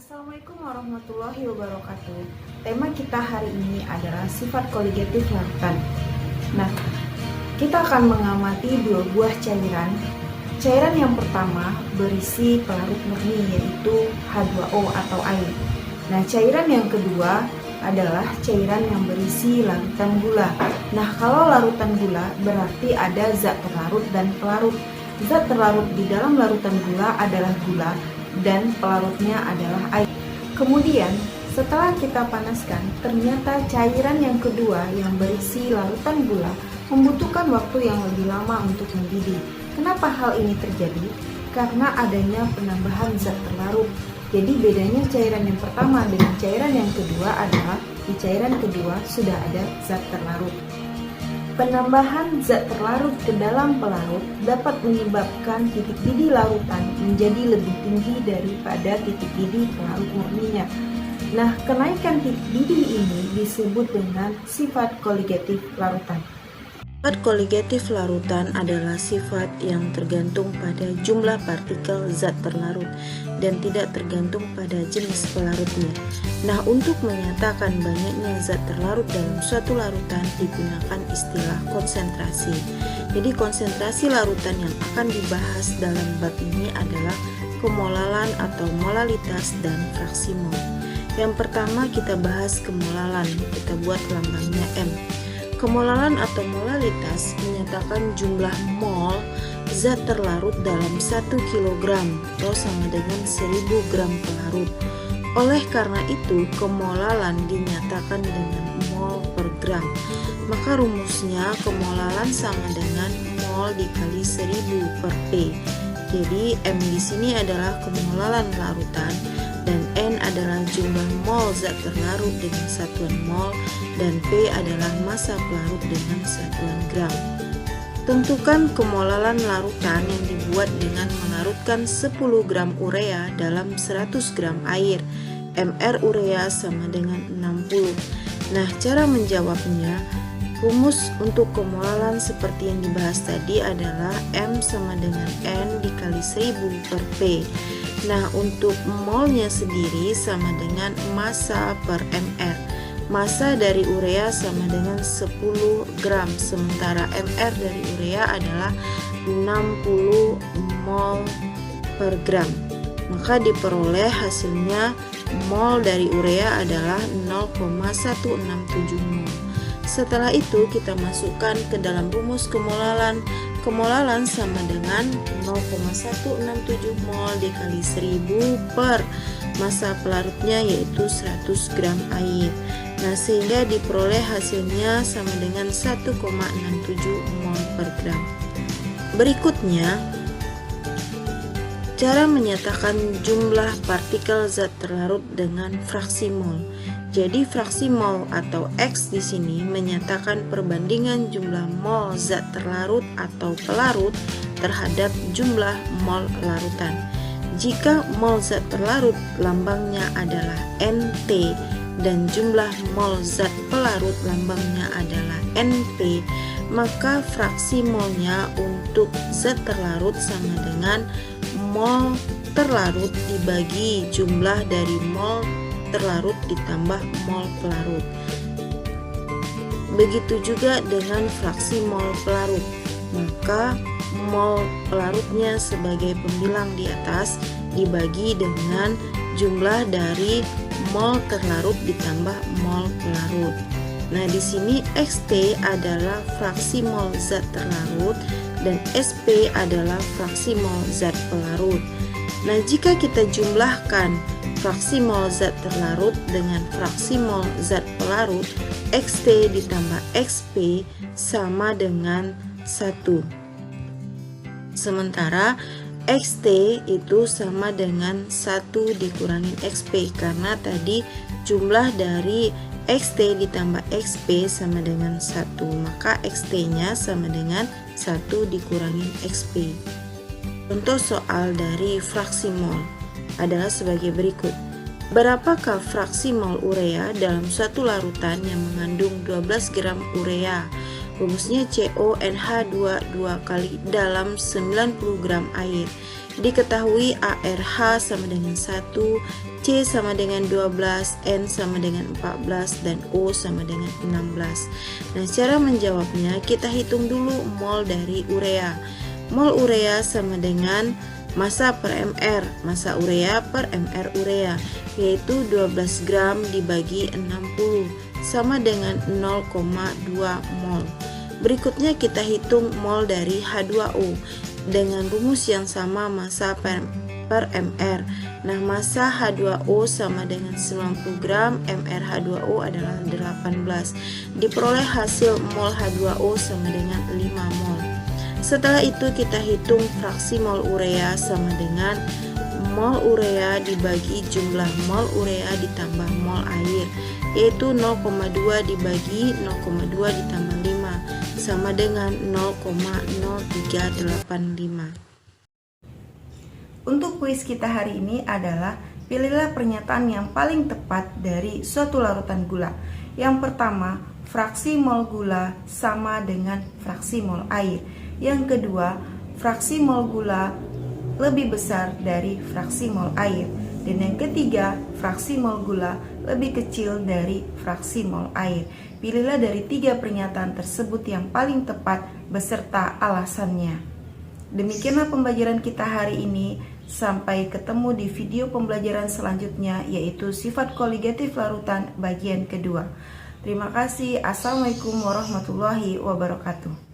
Assalamualaikum warahmatullahi wabarakatuh. Tema kita hari ini adalah sifat koligatif larutan. Nah, kita akan mengamati dua buah cairan. Cairan yang pertama berisi pelarut murni yaitu H2O atau air. Nah, cairan yang kedua adalah cairan yang berisi larutan gula. Nah, kalau larutan gula berarti ada zat terlarut dan pelarut. Zat terlarut di dalam larutan gula adalah gula dan pelarutnya adalah air. Kemudian setelah kita panaskan, ternyata cairan yang kedua yang berisi larutan gula membutuhkan waktu yang lebih lama untuk mendidih. Kenapa hal ini terjadi? Karena adanya penambahan zat terlarut. Jadi bedanya cairan yang pertama dengan cairan yang kedua adalah di cairan kedua sudah ada zat terlarut. Penambahan zat terlarut ke dalam pelarut dapat menyebabkan titik didih larutan menjadi lebih tinggi daripada titik didih pelarut murninya. Nah, kenaikan titik didih ini disebut dengan sifat koligatif larutan. Sifat koligatif larutan adalah sifat yang tergantung pada jumlah partikel zat terlarut dan tidak tergantung pada jenis pelarutnya. Nah, untuk menyatakan banyaknya zat terlarut dalam suatu larutan digunakan istilah konsentrasi. Jadi konsentrasi larutan yang akan dibahas dalam bab ini adalah kemolalan atau molalitas dan fraksi mol. Yang pertama kita bahas kemolalan, kita buat lambangnya M. Kemolalan atau molalitas menyatakan jumlah mol zat terlarut dalam 1 kg atau sama dengan 1000 gram pelarut. Oleh karena itu, kemolalan dinyatakan dengan mol per gram. Maka rumusnya kemolalan sama dengan mol dikali 1000 per P. Jadi M di sini adalah kemolalan larutan dan N adalah jumlah mol zat terlarut dengan satuan mol dan P adalah massa pelarut dengan satuan gram. Tentukan kemolalan larutan yang dibuat dengan melarutkan 10 gram urea dalam 100 gram air. Mr urea sama dengan 60. Nah, cara menjawabnya, rumus untuk kemolalan seperti yang dibahas tadi adalah M sama dengan N dikali 1000 per P. Nah, untuk molnya sendiri sama dengan massa per mr. Massa dari urea sama dengan 10 gram, sementara mr dari urea adalah 60 mol per gram. Maka diperoleh hasilnya mol dari urea adalah 0,167 mol. Setelah itu kita masukkan ke dalam rumus kemolalan. Kemolalan sama dengan 0,167 mol dikali 1000 per massa pelarutnya yaitu 100 gram air. Nah, sehingga diperoleh hasilnya sama dengan 1,67 mol per gram. Berikutnya, cara menyatakan jumlah partikel zat terlarut dengan fraksi mol. Jadi fraksi mol atau X di sini menyatakan perbandingan jumlah mol zat terlarut atau pelarut terhadap jumlah mol larutan. Jika mol zat terlarut lambangnya adalah NT dan jumlah mol zat pelarut lambangnya adalah NP, maka fraksi molnya untuk zat terlarut sama dengan mol terlarut dibagi jumlah dari mol terlarut ditambah mol pelarut. Begitu juga dengan fraksi mol pelarut, maka mol pelarutnya sebagai pembilang di atas dibagi dengan jumlah dari mol terlarut ditambah mol pelarut. Nah, di sini XT adalah fraksi mol zat terlarut dan SP adalah fraksi mol zat pelarut. Nah, jika kita jumlahkan fraksi mol zat terlarut dengan fraksi mol zat pelarut, XT ditambah XP sama dengan 1. Sementara XT itu sama dengan 1 dikurangin XP karena tadi jumlah dari XT ditambah XP sama dengan 1, maka XT-nya sama dengan 1 dikurangin XP. Contoh soal dari fraksi mol adalah sebagai berikut. Berapakah fraksi mol urea dalam suatu larutan yang mengandung 12 gram urea? Rumusnya CONH2 2 kali dalam 90 gram air. Diketahui ARH sama dengan 1, C sama dengan 12, N sama dengan 14, dan O sama dengan 16. Nah, cara menjawabnya kita hitung dulu mol dari urea. Mol urea sama dengan massa per mR, massa urea per mR urea, yaitu 12 gram dibagi 60 sama dengan 0,2 mol. Berikutnya kita hitung mol dari H2O dengan rumus yang sama, massa per mR. Nah, massa H2O sama dengan 90 gram, mR H2O adalah 18. Diperoleh hasil mol H2O sama dengan 5 mol. Setelah itu kita hitung fraksi mol urea sama dengan mol urea dibagi jumlah mol urea ditambah mol air, yaitu 0,2 dibagi 0,2 ditambah 5 sama dengan 0,0385. Untuk kuis kita hari ini adalah pilihlah pernyataan yang paling tepat dari suatu larutan gula. Yang pertama, fraksi mol gula sama dengan fraksi mol air. Yang kedua, fraksi mol gula lebih besar dari fraksi mol air. Dan yang ketiga, fraksi mol gula lebih kecil dari fraksi mol air. Pilihlah dari 3 pernyataan tersebut yang paling tepat beserta alasannya. Demikianlah pembelajaran kita hari ini. Sampai ketemu di video pembelajaran selanjutnya, yaitu sifat koligatif larutan bagian kedua. Terima kasih. Assalamualaikum warahmatullahi wabarakatuh.